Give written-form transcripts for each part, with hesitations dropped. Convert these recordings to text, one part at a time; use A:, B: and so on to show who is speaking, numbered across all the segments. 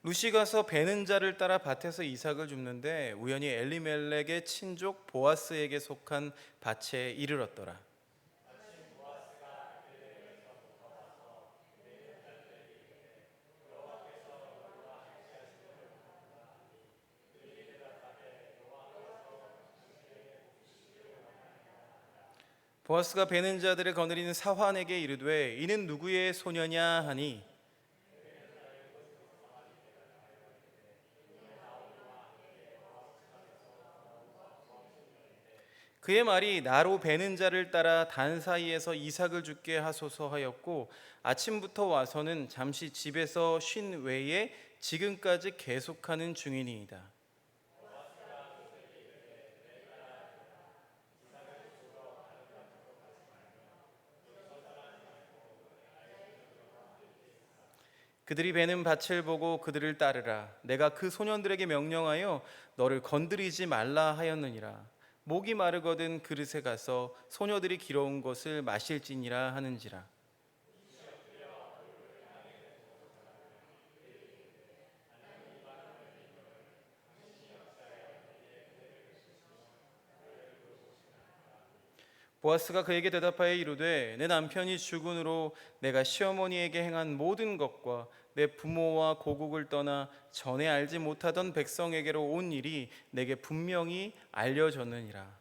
A: 룻이 가서 베는 자를 따라 밭에서 이삭을 줍는데 우연히 엘리멜렉의 친족 보아스에게 속한 밭에 이르렀더라. 보아스가 베는 자들을 거느리는 사환에게 이르되 이는 누구의 소녀냐 하니 그의 말이 나로 베는 자를 따라 단 사이에서 이삭을 죽게 하소서 하였고 아침부터 와서는 잠시 집에서 쉰 외에 지금까지 계속하는 중이니이다. 그들이 베는 밭을 보고 그들을 따르라. 내가 그 소년들에게 명령하여 너를 건드리지 말라 하였느니라. 목이 마르거든 그릇에 가서 소녀들이 길어온 것을 마실지니라 하는지라. '보아스가 그에게 대답하여 이르되 내 남편이 죽은 후로 내가 시어머니에게 행한 모든 것과 내 부모와 고국을 떠나 전에 알지 못하던 백성에게로 온 일이 내게 분명히 알려졌느니라.'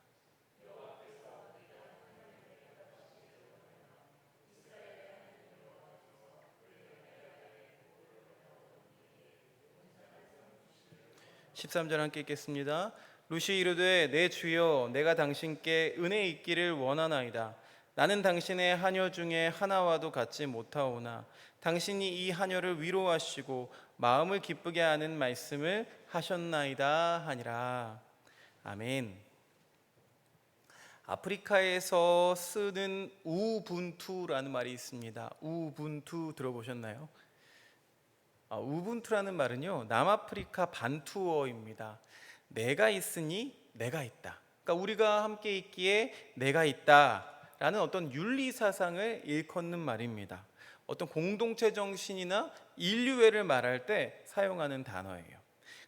A: 13절 함께 읽겠습니다. 룻이 이르되 내 주여 내가 당신께 은혜 있기를 원하나이다. 나는 당신의 하녀 중에 하나와도 같지 못하오나 당신이 이 하녀를 위로하시고 마음을 기쁘게 하는 말씀을 하셨나이다 하니라. 아멘. 아프리카에서 쓰는 우분투라는 말이 있습니다. 우분투 들어보셨나요? 우분투라는 말은요, 남아프리카 반투어입니다. 내가 있으니 내가 있다. 그러니까 우리가 함께 있기에 내가 있다라는 어떤 윤리 사상을 일컫는 말입니다. 어떤 공동체 정신이나 인류애를 말할 때 사용하는 단어예요.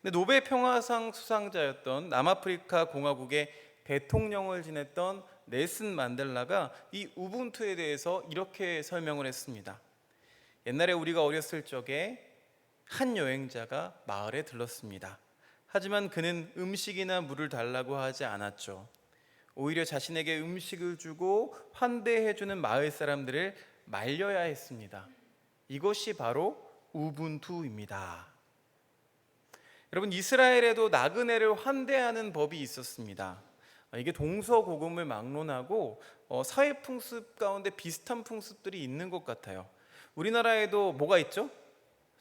A: 근데 노벨 평화상 수상자였던 남아프리카 공화국의 대통령을 지냈던 넬슨 만델라가 이 우분투에 대해서 이렇게 설명을 했습니다. 옛날에 우리가 어렸을 적에 한 여행자가 마을에 들렀습니다. 하지만 그는 음식이나 물을 달라고 하지 않았죠. 오히려 자신에게 음식을 주고 환대해주는 마을 사람들을 말려야 했습니다. 이것이 바로 우분투입니다. 여러분, 이스라엘에도 나그네를 환대하는 법이 있었습니다. 이게 동서고금을 막론하고 사회 풍습 가운데 비슷한 풍습들이 있는 것 같아요. 우리나라에도 뭐가 있죠?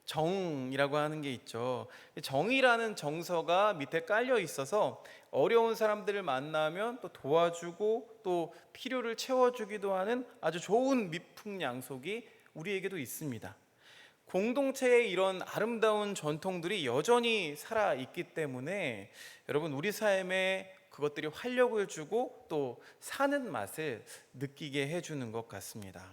A: 정이라고 하는 게 있죠. 정이라는 정서가 밑에 깔려 있어서 어려운 사람들을 만나면 또 도와주고 또 필요를 채워주기도 하는 아주 좋은 미풍양속이 우리에게도 있습니다. 공동체의 이런 아름다운 전통들이 여전히 살아 있기 때문에 여러분, 우리 삶에 그것들이 활력을 주고 또 사는 맛을 느끼게 해주는 것 같습니다.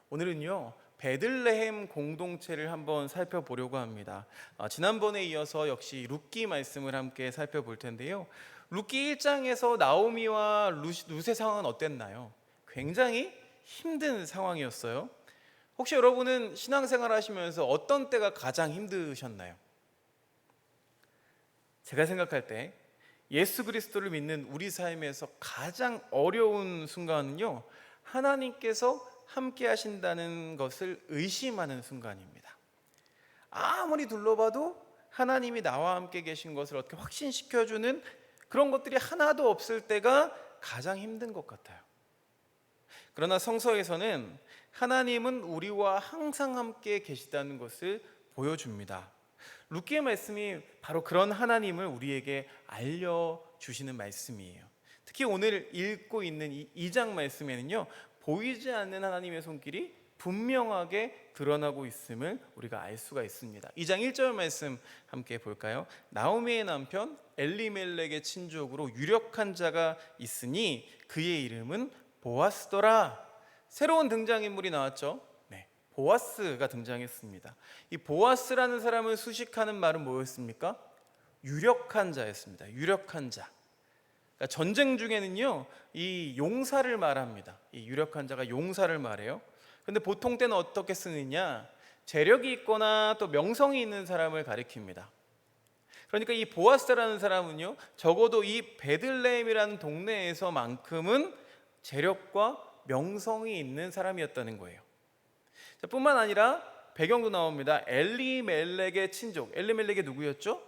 A: 오늘은요, 베들레헴 공동체를 한번 살펴보려고 합니다. 지난번에 이어서 역시 룻기 말씀을 함께 살펴볼 텐데요. 룻기 1장에서 나오미와 룻의 상황은 어땠나요? 굉장히 힘든 상황이었어요. 혹시 여러분은 신앙생활 하시면서 어떤 때가 가장 힘드셨나요? 제가 생각할 때 예수 그리스도를 믿는 우리 삶에서 가장 어려운 순간은요, 하나님께서 함께 하신다는 것을 의심하는 순간입니다. 아무리 둘러봐도 하나님이 나와 함께 계신 것을 어떻게 확신시켜주는 그런 것들이 하나도 없을 때가 가장 힘든 것 같아요. 그러나 성서에서는 하나님은 우리와 항상 함께 계시다는 것을 보여줍니다. 룻기의 말씀이 바로 그런 하나님을 우리에게 알려주시는 말씀이에요. 특히 오늘 읽고 있는 이 2장 말씀에는요, 보이지 않는 하나님의 손길이 분명하게 드러나고 있음을 우리가 알 수가 있습니다. 2장 1절 말씀 함께 볼까요? 나오미의 남편 엘리멜렉의 친족으로 유력한 자가 있으니 그의 이름은 보아스더라. 새로운 등장인물이 나왔죠. 네, 보아스가 등장했습니다. 이 보아스라는 사람을 수식하는 말은 뭐였습니까? 유력한 자였습니다. 유력한 자. 그러니까 전쟁 중에는요, 이 용사를 말합니다. 이 유력한 자가 용사를 말해요. 근데 보통 때는 어떻게 쓰느냐? 재력이 있거나 또 명성이 있는 사람을 가리킵니다. 그러니까 이 보아스라는 사람은요, 적어도 이 베들레헴이라는 동네에서만큼은 재력과 명성이 있는 사람이었다는 거예요. 자, 뿐만 아니라 배경도 나옵니다. 엘리멜렉의 친족. 엘리멜렉이 누구였죠?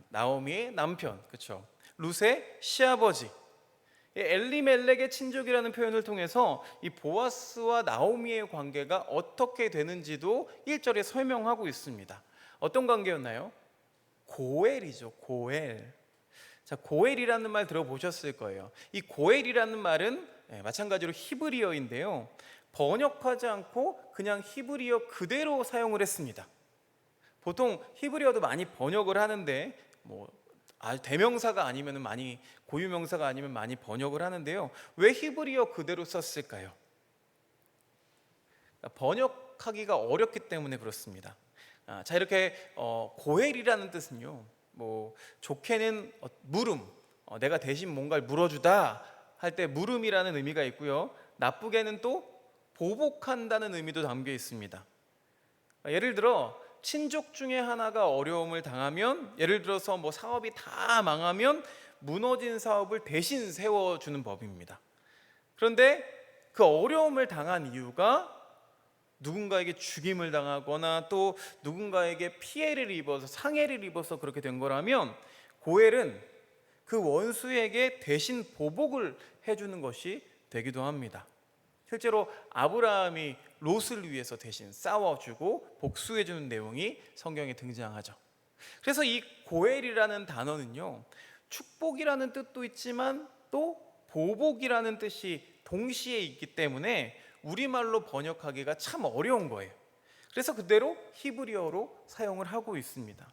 A: 나오미의 남편, 그렇죠? 룻의 시아버지. 엘리멜렉의 친족이라는 표현을 통해서 이 보아스와 나오미의 관계가 어떻게 되는지도 1절에 설명하고 있습니다. 어떤 관계였나요? 고엘이죠. 고엘. 자, 고엘이라는 말 들어보셨을 거예요. 이 고엘이라는 말은 마찬가지로 히브리어인데요, 번역하지 않고 그냥 히브리어 그대로 사용을 했습니다. 보통 히브리어도 많이 번역을 하는데 대명사가 아니면 많이, 고유명사가 아니면 많이 번역을 하는데요, 왜 히브리어 그대로 썼을까요? 번역하기가 어렵기 때문에 그렇습니다. 자, 이렇게 고엘이라는 뜻은요, 좋게는 물음, 내가 대신 뭔가를 물어주다 할 때 물음이라는 의미가 있고요, 나쁘게는 또 보복한다는 의미도 담겨 있습니다. 예를 들어 친족 중에 하나가 어려움을 당하면, 예를 들어서 사업이 다 망하면 무너진 사업을 대신 세워주는 법입니다. 그런데 그 어려움을 당한 이유가 누군가에게 죽임을 당하거나 또 누군가에게 피해를 입어서, 상해를 입어서 그렇게 된 거라면, 고엘은 그 원수에게 대신 보복을 해주는 것이 되기도 합니다. 실제로 아브라함이 롯을 위해서 대신 싸워주고 복수해주는 내용이 성경에 등장하죠. 그래서 이 고엘이라는 단어는요, 축복이라는 뜻도 있지만 또 보복이라는 뜻이 동시에 있기 때문에 우리말로 번역하기가 참 어려운 거예요. 그래서 그대로 히브리어로 사용을 하고 있습니다.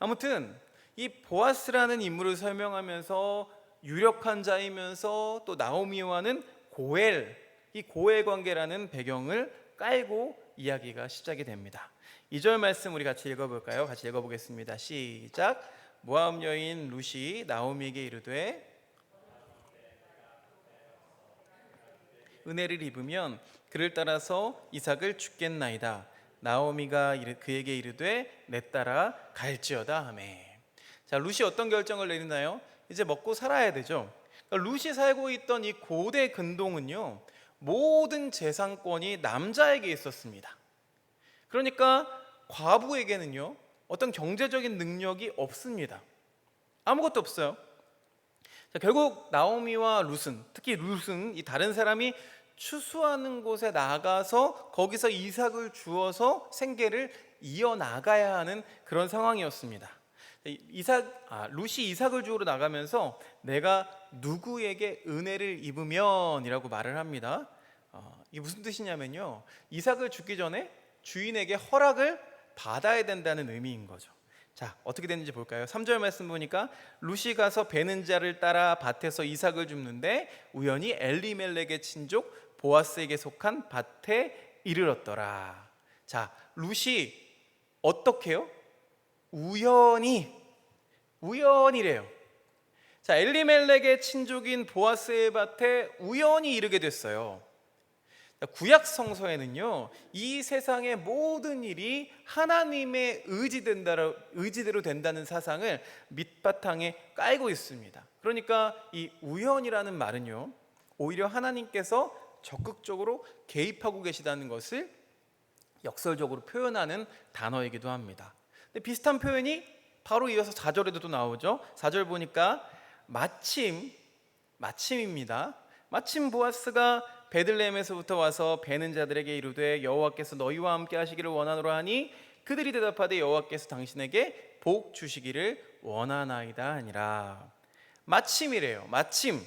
A: 아무튼 이 보아스라는 인물을 설명하면서 유력한 자이면서 또 나오미와는 고엘, 이 고엘 관계라는 배경을 깔고 이야기가 시작이 됩니다. 2절 말씀 우리 같이 읽어볼까요? 같이 읽어보겠습니다. 시작. 모압 여인 룻이 나오미에게 이르되 은혜를 입으면 그를 따라서 이삭을 죽겠나이다. 나오미가 그에게 이르되 내 따라 갈지어다 하매. 자, 룻이 어떤 결정을 내리나요? 이제 먹고 살아야 되죠. 그러니까 룻이 살고 있던 이 고대 근동은요, 모든 재산권이 남자에게 있었습니다. 그러니까 과부에게는요, 어떤 경제적인 능력이 없습니다. 아무것도 없어요. 자, 결국 나오미와 룻은, 특히 룻은 이 다른 사람이 추수하는 곳에 나가서 거기서 이삭을 주어서 생계를 이어나가야 하는 그런 상황이었습니다. 룻이 이삭을 주우러 나가면서 내가 누구에게 은혜를 입으면 이라고 말을 합니다. 이게 무슨 뜻이냐면요, 이삭을 죽기 전에 주인에게 허락을 받아야 된다는 의미인 거죠. 자, 어떻게 됐는지 볼까요? 3절 말씀 보니까 룻이 가서 베는 자를 따라 밭에서 이삭을 줍는데 우연히 엘리멜렉의 친족 보아스에게 속한 밭에 이르렀더라. 자, 룻이 어떻게요? 우연이래요. 자, 엘리멜렉의 친족인 보아스의 밭에 우연히 이르게 됐어요. 구약 성서에는요, 이 세상의 모든 일이 하나님의 의지대로 된다는 사상을 밑바탕에 깔고 있습니다. 그러니까 이 우연이라는 말은요, 오히려 하나님께서 적극적으로 개입하고 계시다는 것을 역설적으로 표현하는 단어이기도 합니다. 근데 비슷한 표현이 바로 이어서 4절에도 또 나오죠. 4절 보니까 마침입니다. 마침 보아스가 베들레헴에서부터 와서 베는 자들에게 이르되 여호와께서 너희와 함께 하시기를 원하노라 하니 그들이 대답하되 여호와께서 당신에게 복 주시기를 원하나이다 하니라. 마침이래요. 마침.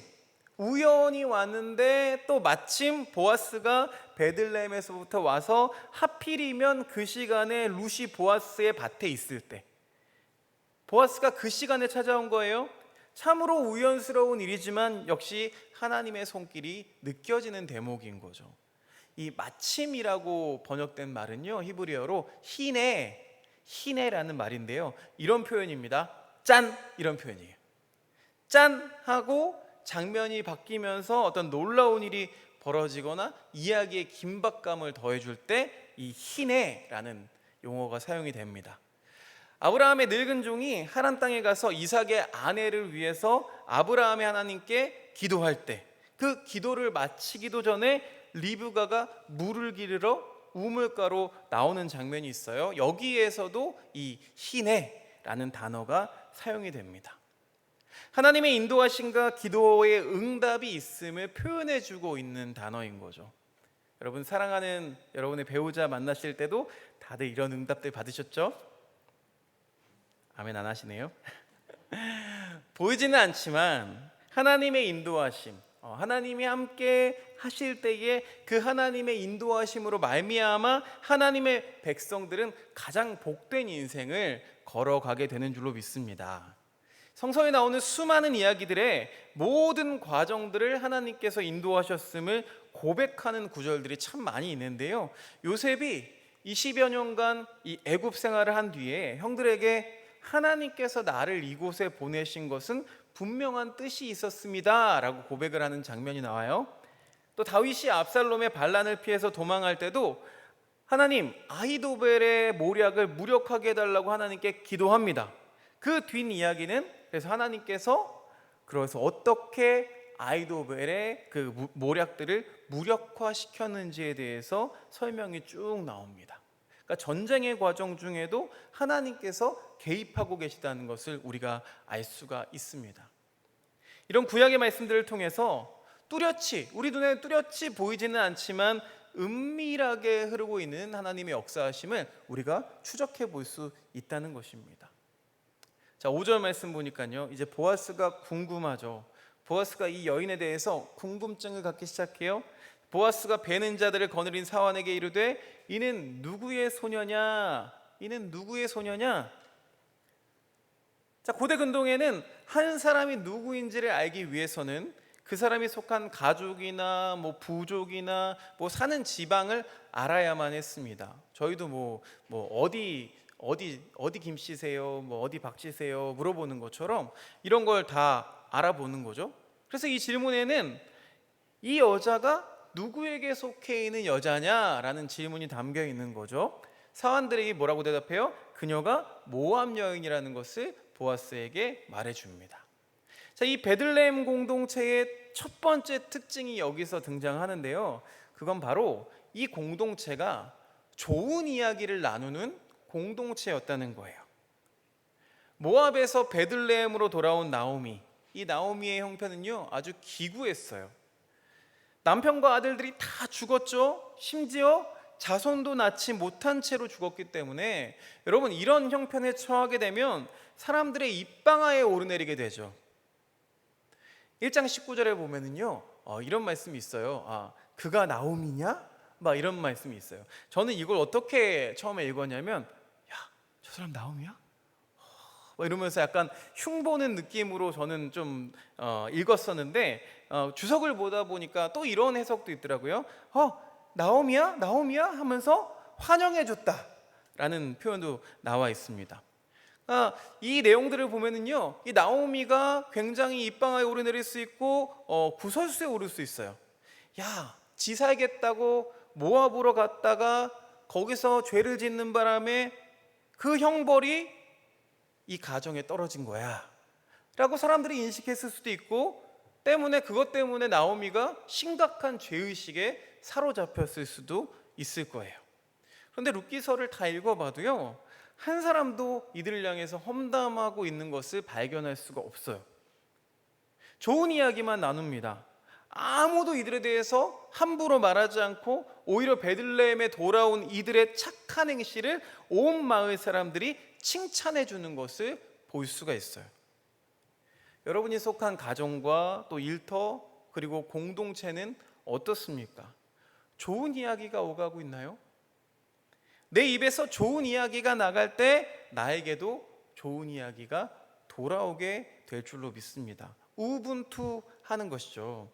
A: 우연히 왔는데 또 마침 보아스가 베들레헴에서부터 와서 하필이면 그 시간에 룻이 보아스의 밭에 있을 때, 보아스가 그 시간에 찾아온 거예요. 참으로 우연스러운 일이지만 역시 하나님의 손길이 느껴지는 대목인 거죠. 이 마침이라고 번역된 말은요, 히브리어로 히네라는 말인데요, 이런 표현입니다. 짠, 이런 표현이에요. 짠 하고 장면이 바뀌면서 어떤 놀라운 일이 벌어지거나 이야기에 긴박감을 더해줄 때 이 히네라는 용어가 사용이 됩니다. 아브라함의 늙은 종이 하란 땅에 가서 이삭의 아내를 위해서 아브라함의 하나님께 기도할 때, 그 기도를 마치기도 전에 리브가가 물을 기르러 우물가로 나오는 장면이 있어요. 여기에서도 이 히네라는 단어가 사용이 됩니다. 하나님의 인도하심과 기도의 응답이 있음을 표현해주고 있는 단어인 거죠. 여러분, 사랑하는 여러분의 배우자 만나실 때도 다들 이런 응답들 받으셨죠? 아멘 안 하시네요. 보이지는 않지만 하나님의 인도하심, 하나님이 함께 하실 때에 그 하나님의 인도하심으로 말미암아 하나님의 백성들은 가장 복된 인생을 걸어가게 되는 줄로 믿습니다. 성서에 나오는 수많은 이야기들의 모든 과정들을 하나님께서 인도하셨음을 고백하는 구절들이 참 많이 있는데요, 요셉이 20여 년간 이 애굽 생활을 한 뒤에 형들에게 하나님께서 나를 이곳에 보내신 것은 분명한 뜻이 있었습니다 라고 고백을 하는 장면이 나와요. 또 다윗이 압살롬의 반란을 피해서 도망할 때도 하나님, 아히도벨의 모략을 무력하게 해달라고 하나님께 기도합니다. 그 뒷이야기는 그래서 하나님께서 그래서 어떻게 아히도벨의 그 모략들을 무력화시켰는지에 대해서 설명이 쭉 나옵니다. 그러니까 전쟁의 과정 중에도 하나님께서 개입하고 계시다는 것을 우리가 알 수가 있습니다. 이런 구약의 말씀들을 통해서 우리 눈에 뚜렷이 보이지는 않지만 은밀하게 흐르고 있는 하나님의 역사하심을 우리가 추적해 볼 수 있다는 것입니다. 자, 5절 말씀 보니까요, 이제 보아스가 궁금하죠. 보아스가 이 여인에 대해서 궁금증을 갖기 시작해요. 보아스가 베는 자들을 거느린 사환에게 이르되 이는 누구의 소녀냐? 이는 누구의 소녀냐? 자, 고대 근동에는 한 사람이 누구인지를 알기 위해서는 그 사람이 속한 가족이나 부족이나 사는 지방을 알아야만 했습니다. 저희도 어디 김 씨세요? 어디 박 씨세요? 물어보는 것처럼 이런 걸 다 알아보는 거죠. 그래서 이 질문에는 이 여자가 누구에게 속해 있는 여자냐라는 질문이 담겨 있는 거죠. 사환들이 뭐라고 대답해요? 그녀가 모압 여인이라는 것을 보아스에게 말해줍니다. 자, 이 베들레헴 공동체의 첫 번째 특징이 여기서 등장하는데요, 그건 바로 이 공동체가 좋은 이야기를 나누는 공동체였다는 거예요. 모압에서 베들레헴으로 돌아온 나오미, 이 나오미의 형편은요 아주 기구했어요. 남편과 아들들이 다 죽었죠. 심지어 자손도 낳지 못한 채로 죽었기 때문에 여러분, 이런 형편에 처하게 되면 사람들의 입방아에 오르내리게 되죠. 1장 19절에 보면은요 이런 말씀이 있어요. 그가 나오미냐? 이런 말씀이 있어요. 저는 이걸 어떻게 처음에 읽었냐면, 야, 저 사람 나오미야? 이러면서 약간 흉보는 느낌으로 저는 좀 읽었었는데, 주석을 보다 보니까 또 이런 해석도 있더라고요. 나오미야? 나오미야? 하면서 환영해줬다 라는 표현도 나와 있습니다. 이 내용들을 보면은요, 이 나오미가 굉장히 입방아에 오르내릴 수 있고 구설수에 오를 수 있어요. 야, 지 살겠다고 모압으로 갔다가 거기서 죄를 짓는 바람에 그 형벌이 이 가정에 떨어진 거야 라고 사람들이 인식했을 수도 있고, 그것 때문에 나오미가 심각한 죄의식에 사로잡혔을 수도 있을 거예요. 그런데 룻기서를 다 읽어봐도요, 한 사람도 이들을 향해서 험담하고 있는 것을 발견할 수가 없어요. 좋은 이야기만 나눕니다. 아무도 이들에 대해서 함부로 말하지 않고 오히려 베들레헴에 돌아온 이들의 착한 행실을 온 마을 사람들이 칭찬해 주는 것을 볼 수가 있어요. 여러분이 속한 가정과 또 일터 그리고 공동체는 어떻습니까? 좋은 이야기가 오가고 있나요? 내 입에서 좋은 이야기가 나갈 때 나에게도 좋은 이야기가 돌아오게 될 줄로 믿습니다. 우분투 하는 것이죠.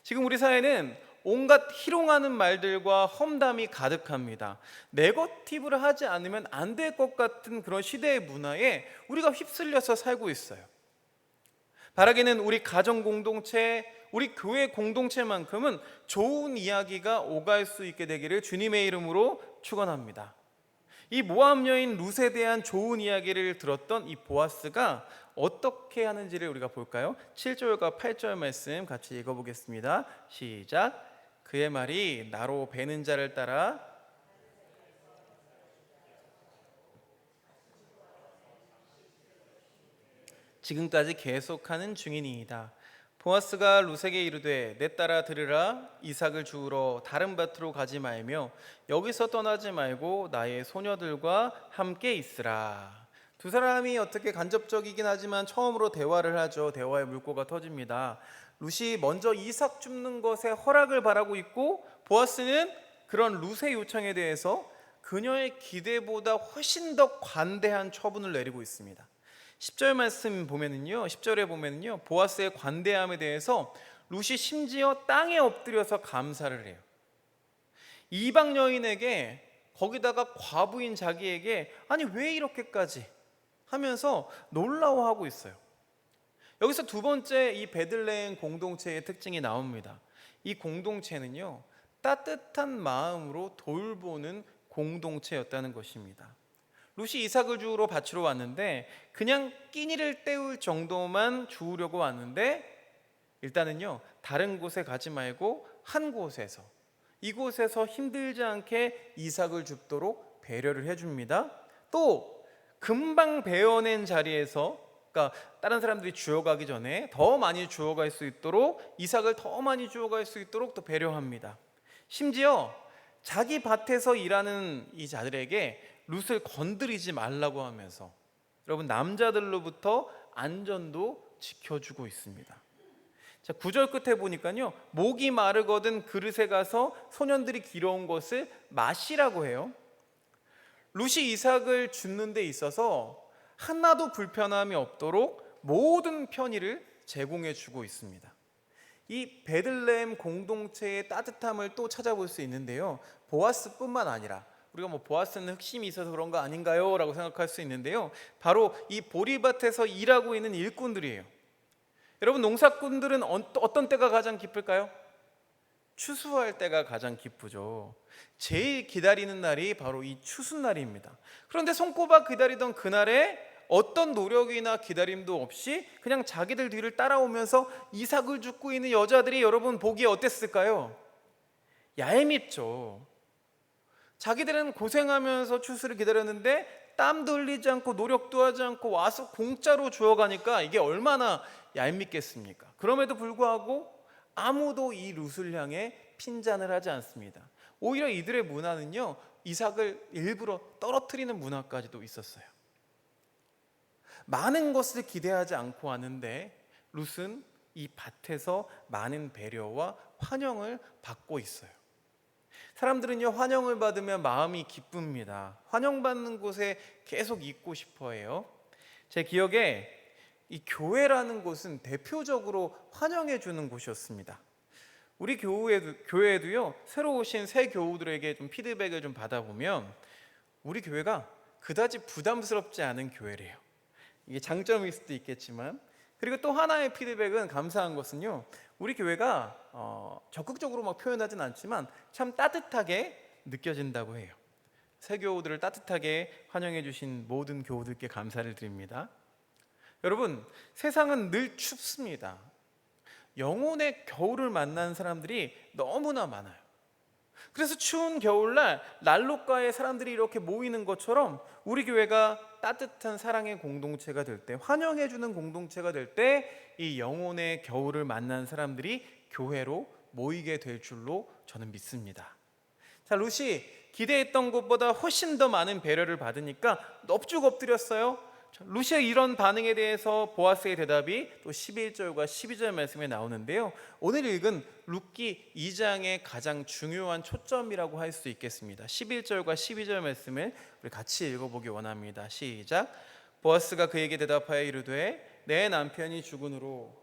A: 지금 우리 사회는 온갖 희롱하는 말들과 험담이 가득합니다. 네거티브를 하지 않으면 안 될 것 같은 그런 시대의 문화에 우리가 휩쓸려서 살고 있어요. 바라기는 우리 가정 공동체, 우리 교회 공동체만큼은 좋은 이야기가 오갈 수 있게 되기를 주님의 이름으로 축원합니다. 이 모압 여인 룻에 대한 좋은 이야기를 들었던 이 보아스가 어떻게 하는지를 우리가 볼까요? 7절과 8절 말씀 같이 읽어보겠습니다. 시작. 그의 말이 나로 베는 자를 따라 지금까지 계속하는 중이니이다. 보아스가 룻에게 이르되 내 딸아 들으라. 이삭을 주우러 다른 밭으로 가지 말며 여기서 떠나지 말고 나의 소녀들과 함께 있으라. 두 사람이 어떻게 간접적이긴 하지만 처음으로 대화를 하죠. 대화의 물꼬가 터집니다. 룻이 먼저 이삭 줍는 것에 허락을 바라고 있고, 보아스는 그런 룻의 요청에 대해서 그녀의 기대보다 훨씬 더 관대한 처분을 내리고 있습니다. 10절 말씀 보면은요, 10절에 보면은요, 보아스의 관대함에 대해서 룻이 심지어 땅에 엎드려서 감사를 해요. 이방 여인에게, 거기다가 과부인 자기에게 아니 왜 이렇게까지 하면서 놀라워하고 있어요. 여기서 두 번째 이 베들레헴 공동체의 특징이 나옵니다. 이 공동체는요, 따뜻한 마음으로 돌보는 공동체였다는 것입니다. 룻이 이삭을 주우러 밭으로 왔는데 그냥 끼니를 때울 정도만 주우려고 왔는데, 일단은요 다른 곳에 가지 말고 한 곳에서, 이곳에서 힘들지 않게 이삭을 줍도록 배려를 해줍니다. 또 금방 베어낸 자리에서, 그러니까 다른 사람들이 주워가기 전에 더 많이 주워갈 수 있도록, 이삭을 더 많이 주워갈 수 있도록 또 배려합니다. 심지어 자기 밭에서 일하는 이 자들에게 룻을 건드리지 말라고 하면서, 여러분, 남자들로부터 안전도 지켜주고 있습니다. 자, 9절 끝에 보니까요, 목이 마르거든 그릇에 가서 소년들이 길어온 것을 마시라고 해요. 룻이 이삭을 줍는 데 있어서 하나도 불편함이 없도록 모든 편의를 제공해 주고 있습니다. 이 베들레헴 공동체의 따뜻함을 또 찾아볼 수 있는데요, 보아스뿐만 아니라, 우리가 보아스는 흑심이 있어서 그런 거 아닌가요? 라고 생각할 수 있는데요, 바로 이 보리밭에서 일하고 있는 일꾼들이에요. 여러분, 농사꾼들은 어떤 때가 가장 기쁠까요? 추수할 때가 가장 기쁘죠. 제일 기다리는 날이 바로 이 추수날입니다. 그런데 손꼽아 기다리던 그날에 어떤 노력이나 기다림도 없이 그냥 자기들 뒤를 따라오면서 이삭을 줍고 있는 여자들이, 여러분, 보기에 어땠을까요? 얄밉죠. 자기들은 고생하면서 추수를 기다렸는데 땀도 흘리지 않고 노력도 하지 않고 와서 공짜로 주워가니까 이게 얼마나 얄밉겠습니까? 그럼에도 불구하고 아무도 이 룻을 향해 핀잔을 하지 않습니다. 오히려 이들의 문화는요, 이삭을 일부러 떨어뜨리는 문화까지도 있었어요. 많은 것을 기대하지 않고 왔는데 룻은 이 밭에서 많은 배려와 환영을 받고 있어요. 사람들은요, 환영을 받으면 마음이 기쁩니다. 환영받는 곳에 계속 있고 싶어 해요. 제 기억에 이 교회라는 곳은 대표적으로 환영해 주는 곳이었습니다. 우리 교회에도요, 새로 오신 새 교우들에게 좀 피드백을 좀 받아보면 우리 교회가 그다지 부담스럽지 않은 교회래요. 이게 장점일 수도 있겠지만, 그리고 또 하나의 피드백은, 감사한 것은요, 우리 교회가 적극적으로 막 표현하진 않지만 참 따뜻하게 느껴진다고 해요. 새 교우들을 따뜻하게 환영해 주신 모든 교우들께 감사를 드립니다. 여러분, 세상은 늘 춥습니다. 영혼의 겨울을 만난 사람들이 너무나 많아요. 그래서 추운 겨울날 난로가에 사람들이 이렇게 모이는 것처럼 우리 교회가 따뜻한 사랑의 공동체가 될 때, 환영해주는 공동체가 될 때 이 영혼의 겨울을 만난 사람들이 교회로 모이게 될 줄로 저는 믿습니다. 자, 룻이 기대했던 것보다 훨씬 더 많은 배려를 받으니까 넙죽 엎드렸어요. 룻의 이런 반응에 대해서 보아스의 대답이 또 11절과 12절 말씀에 나오는데요, 오늘 읽은 룻기 2장의 가장 중요한 초점이라고 할 수 있겠습니다. 11절과 12절 말씀을 우리 같이 읽어보기 원합니다. 시작. 보아스가 그에게 대답하여 이르되 내 남편이 죽은으로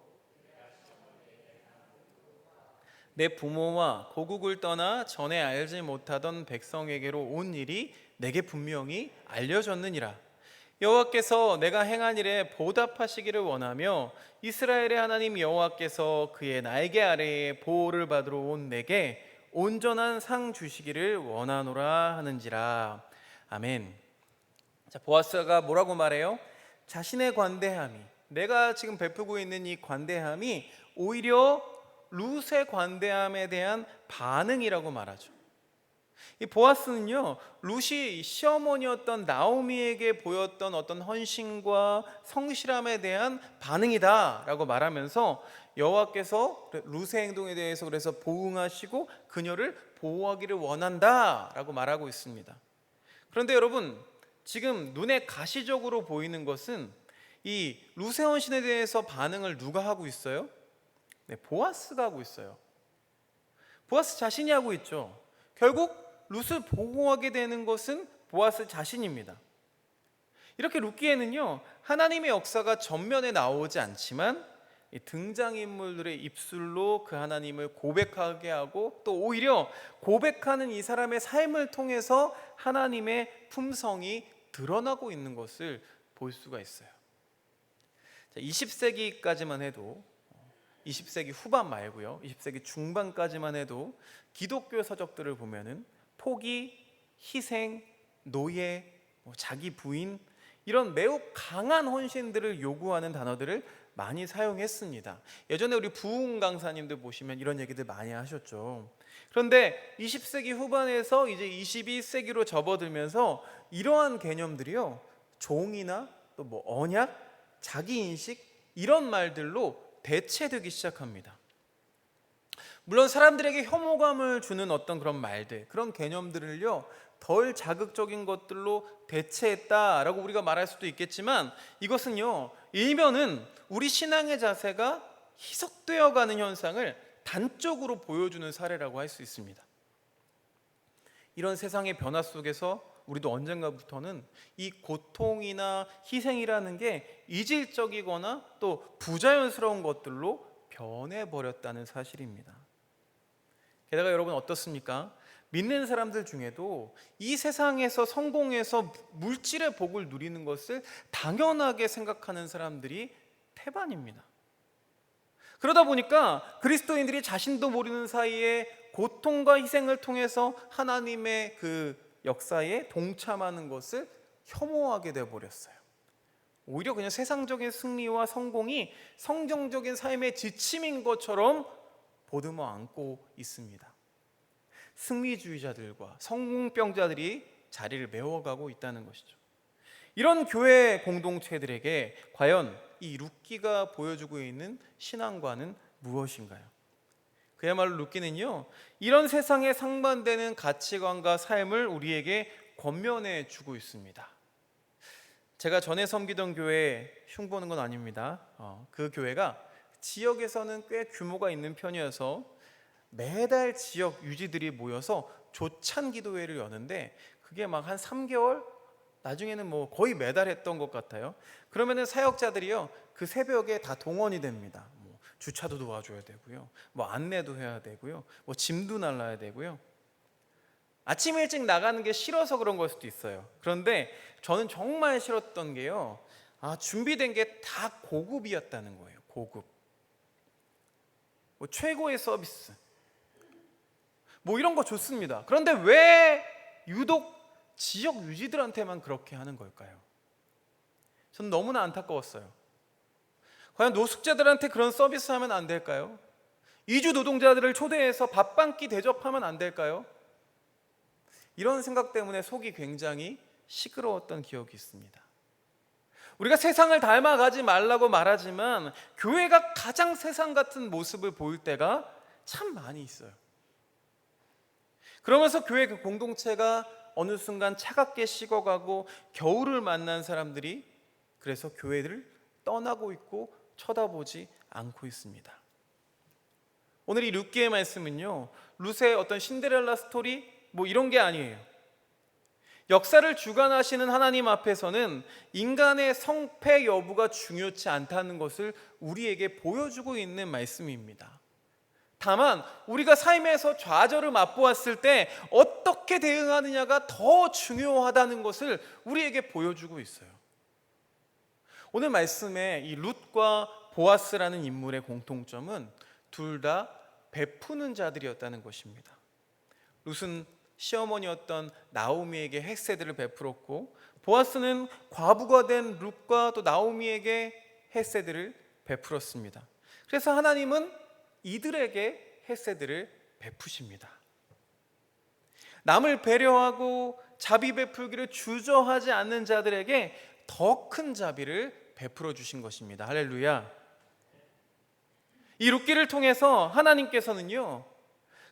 A: 내 부모와 고국을 떠나 전에 알지 못하던 백성에게로 온 일이 내게 분명히 알려졌느니라. 여호와께서 내가 행한 일에 보답하시기를 원하며 이스라엘의 하나님 여호와께서 그의 날개 아래에 보호를 받으러 온 내게 온전한 상 주시기를 원하노라 하는지라. 아멘. 자, 보아스가 뭐라고 말해요? 자신의 관대함이, 내가 지금 베푸고 있는 이 관대함이 오히려 룻의 관대함에 대한 반응이라고 말하죠. 이 보아스는요, 룻이 시어머니였던 나오미에게 보였던 어떤 헌신과 성실함에 대한 반응이다라고 말하면서 여호와께서 룻의 행동에 대해서 그래서 보응하시고 그녀를 보호하기를 원한다라고 말하고 있습니다. 그런데 여러분, 지금 눈에 가시적으로 보이는 것은 이 룻의 헌신에 대해서 반응을 누가 하고 있어요? 네, 보아스가 하고 있어요. 보아스 자신이 하고 있죠. 결국 룻을 보호하게 되는 것은 보아스 자신입니다. 이렇게 룻기에는요, 하나님의 역사가 전면에 나오지 않지만 이 등장인물들의 입술로 그 하나님을 고백하게 하고 또 오히려 고백하는 이 사람의 삶을 통해서 하나님의 품성이 드러나고 있는 것을 볼 수가 있어요. 20세기까지만 해도, 20세기 후반 말고요, 20세기 중반까지만 해도 기독교 서적들을 보면은 포기, 희생, 노예, 자기 부인, 이런 매우 강한 헌신들을 요구하는 단어들을 많이 사용했습니다. 예전에 우리 부흥 강사님들 보시면 이런 얘기들 많이 하셨죠. 그런데 20세기 후반에서 이제 21세기로 접어들면서 이러한 개념들이요, 종이나 또 뭐 언약, 자기인식, 이런 말들로 대체되기 시작합니다. 물론 사람들에게 혐오감을 주는 어떤 그런 말들, 그런 개념들을요, 덜 자극적인 것들로 대체했다라고 우리가 말할 수도 있겠지만, 이것은요, 일면은 우리 신앙의 자세가 희석되어 가는 현상을 단적으로 보여주는 사례라고 할 수 있습니다. 이런 세상의 변화 속에서 우리도 언젠가부터는 이 고통이나 희생이라는 게 이질적이거나 또 부자연스러운 것들로 변해버렸다는 사실입니다. 게다가 여러분 어떻습니까? 믿는 사람들 중에도 이 세상에서 성공해서 물질의 복을 누리는 것을 당연하게 생각하는 사람들이 태반입니다. 그러다 보니까 그리스도인들이 자신도 모르는 사이에 고통과 희생을 통해서 하나님의 그 역사에 동참하는 것을 혐오하게 되어버렸어요. 오히려 그냥 세상적인 승리와 성공이 성경적인 삶의 지침인 것처럼 보듬어 안고 있습니다. 승리주의자들과 성공병자들이 자리를 메워가고 있다는 것이죠. 이런 교회 공동체들에게 과연 이 룻기가 보여주고 있는 신앙과는 무엇인가요? 그야말로 룻기는요, 이런 세상에 상반되는 가치관과 삶을 우리에게 권면해 주고 있습니다. 제가 전에 섬기던 교회 흉보는 건 아닙니다. 그 교회가 지역에서는 꽤 규모가 있는 편이어서 매달 지역 유지들이 모여서 조찬 기도회를 여는데, 그게 막 한 3개월, 나중에는 뭐 거의 매달 했던 것 같아요. 그러면은 사역자들이요, 그 새벽에 다 동원이 됩니다. 뭐 주차도 도와줘야 되고요, 뭐 안내도 해야 되고요, 뭐 짐도 날라야 되고요. 아침 일찍 나가는 게 싫어서 그런 걸 수도 있어요. 그런데 저는 정말 싫었던 게요, 준비된 게 다 고급이었다는 거예요. 고급, 뭐 최고의 서비스, 뭐 이런 거 좋습니다. 그런데 왜 유독 지역 유지들한테만 그렇게 하는 걸까요? 저는 너무나 안타까웠어요. 과연 노숙자들한테 그런 서비스 하면 안 될까요? 이주 노동자들을 초대해서 밥 한 끼 대접하면 안 될까요? 이런 생각 때문에 속이 굉장히 시끄러웠던 기억이 있습니다. 우리가 세상을 닮아가지 말라고 말하지만 교회가 가장 세상 같은 모습을 보일 때가 참 많이 있어요. 그러면서 교회 그 공동체가 어느 순간 차갑게 식어가고 겨울을 만난 사람들이 그래서 교회를 떠나고 있고 쳐다보지 않고 있습니다. 오늘 이 룻기의 말씀은요, 룻의 어떤 신데렐라 스토리 뭐 이런 게 아니에요. 역사를 주관하시는 하나님 앞에서는 인간의 성패 여부가 중요치 않다는 것을 우리에게 보여주고 있는 말씀입니다. 다만 우리가 삶에서 좌절을 맛보았을 때 어떻게 대응하느냐가 더 중요하다는 것을 우리에게 보여주고 있어요. 오늘 말씀에 이 룻과 보아스라는 인물의 공통점은 둘 다 베푸는 자들이었다는 것입니다. 룻은 시어머니였던 나오미에게 헤세드를 베풀었고, 보아스는 과부가 된 룻과 또 나오미에게 헤세드를 베풀었습니다. 그래서 하나님은 이들에게 헤세드를 베푸십니다. 남을 배려하고 자비 베풀기를 주저하지 않는 자들에게 더 큰 자비를 베풀어 주신 것입니다. 할렐루야. 이 룻기를 통해서 하나님께서는요,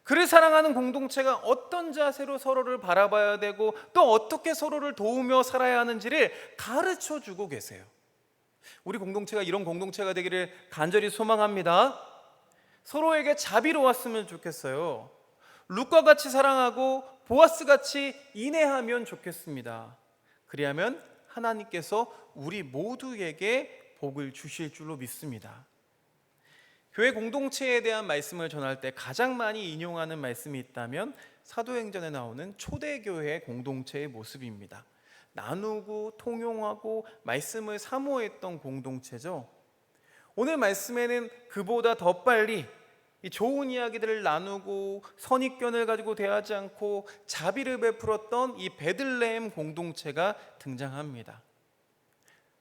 A: 그를 사랑하는 공동체가 어떤 자세로 서로를 바라봐야 되고 또 어떻게 서로를 도우며 살아야 하는지를 가르쳐 주고 계세요. 우리 공동체가 이런 공동체가 되기를 간절히 소망합니다. 서로에게 자비로웠으면 좋겠어요. 룻과 같이 사랑하고 보아스 같이 인내하면 좋겠습니다. 그리하면 하나님께서 우리 모두에게 복을 주실 줄로 믿습니다. 교회 공동체에 대한 말씀을 전할 때 가장 많이 인용하는 말씀이 있다면 사도행전에 나오는 초대교회 공동체의 모습입니다. 나누고 통용하고 말씀을 사모했던 공동체죠. 오늘 말씀에는 그보다 더 빨리 이 좋은 이야기들을 나누고 선입견을 가지고 대하지 않고 자비를 베풀었던 이 베들레헴 공동체가 등장합니다.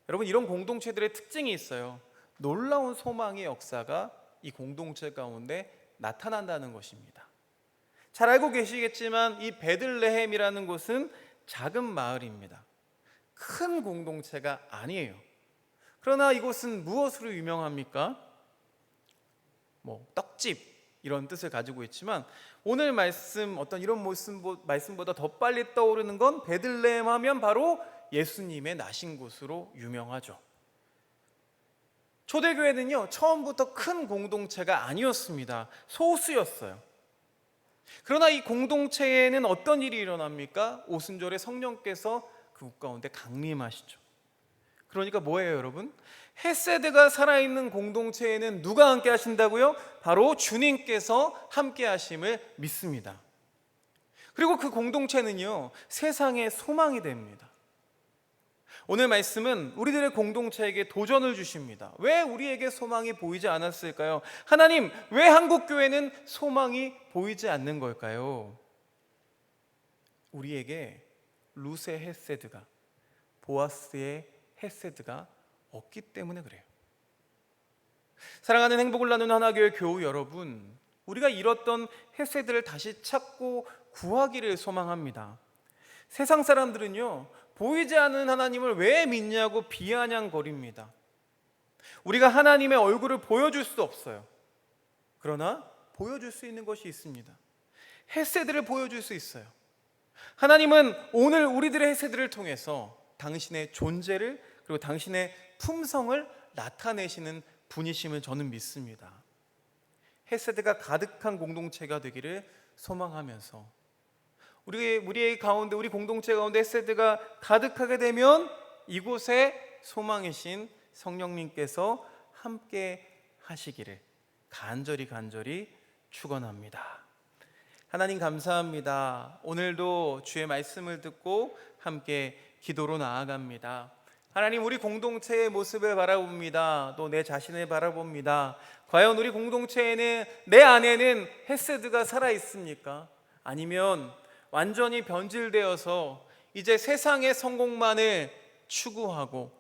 A: 여러분, 이런 공동체들의 특징이 있어요. 놀라운 소망의 역사가 이 공동체 가운데 나타난다는 것입니다. 잘 알고 계시겠지만 이 베들레헴이라는 곳은 작은 마을입니다. 큰 공동체가 아니에요. 그러나 이곳은 무엇으로 유명합니까? 떡집 이런 뜻을 가지고 있지만 오늘 말씀 어떤 이런 말씀보다 더 빨리 떠오르는 건 베들레헴 하면 바로 예수님의 나신 곳으로 유명하죠. 초대교회는요, 처음부터 큰 공동체가 아니었습니다. 소수였어요. 그러나 이 공동체에는 어떤 일이 일어납니까? 오순절에 성령께서 그 가운데 강림하시죠. 그러니까 뭐예요, 여러분? 헤세드가 살아있는 공동체에는 누가 함께 하신다고요? 바로 주님께서 함께 하심을 믿습니다. 그리고 그 공동체는요, 세상의 소망이 됩니다. 오늘 말씀은 우리들의 공동체에게 도전을 주십니다. 왜 우리에게 소망이 보이지 않았을까요? 하나님, 왜 한국교회는 소망이 보이지 않는 걸까요? 우리에게 룻의 헤세드가, 보아스의 헤세드가 없기 때문에 그래요. 사랑하는 행복을 나누는 하나교회 교우 여러분, 우리가 잃었던 헤세드를 다시 찾고 구하기를 소망합니다. 세상 사람들은요, 보이지 않는 하나님을 왜 믿냐고 비아냥거립니다. 우리가 하나님의 얼굴을 보여줄 수 없어요. 그러나 보여줄 수 있는 것이 있습니다. 헤세드를 보여줄 수 있어요. 하나님은 오늘 우리들의 헤세드를 통해서 당신의 존재를 그리고 당신의 품성을 나타내시는 분이심을 저는 믿습니다. 헤세드가 가득한 공동체가 되기를 소망하면서 우리의 가운데, 우리 공동체 가운데 헤세드가 가득하게 되면 이곳에 소망이신 성령님께서 함께 하시기를 간절히 축원합니다. 하나님 감사합니다. 오늘도 주의 말씀을 듣고 함께 기도로 나아갑니다. 하나님, 우리 공동체의 모습을 바라봅니다. 또 내 자신을 바라봅니다. 과연 우리 공동체에는, 내 안에는 헤세드가 살아있습니까? 아니면 완전히 변질되어서 이제 세상의 성공만을 추구하고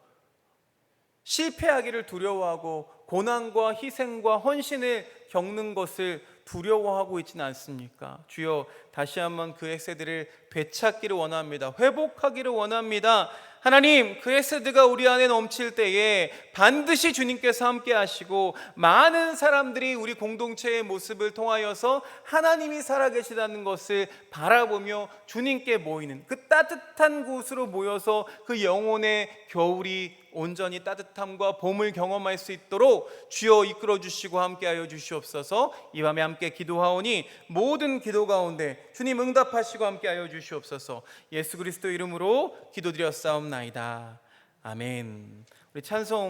A: 실패하기를 두려워하고 고난과 희생과 헌신을 겪는 것을 두려워하고 있지는 않습니까? 주여, 다시 한번 그 헤세드를 되찾기를 원합니다. 회복하기를 원합니다. 하나님, 그 헤세드가 우리 안에 넘칠 때에 반드시 주님께서 함께 하시고 많은 사람들이 우리 공동체의 모습을 통하여서 하나님이 살아계시다는 것을 바라보며 주님께 모이는 그 따뜻한 곳으로 모여서 그 영혼의 겨울이 온전히 따뜻함과 봄을 경험할 수 있도록 주여 이끌어 주시고 함께하여 주시옵소서. 이 밤에 함께 기도하오니 모든 기도 가운데 주님 응답하시고 함께하여 주시옵소서. 예수 그리스도 이름으로 기도드렸사옵나이다. 아멘. 우리 찬송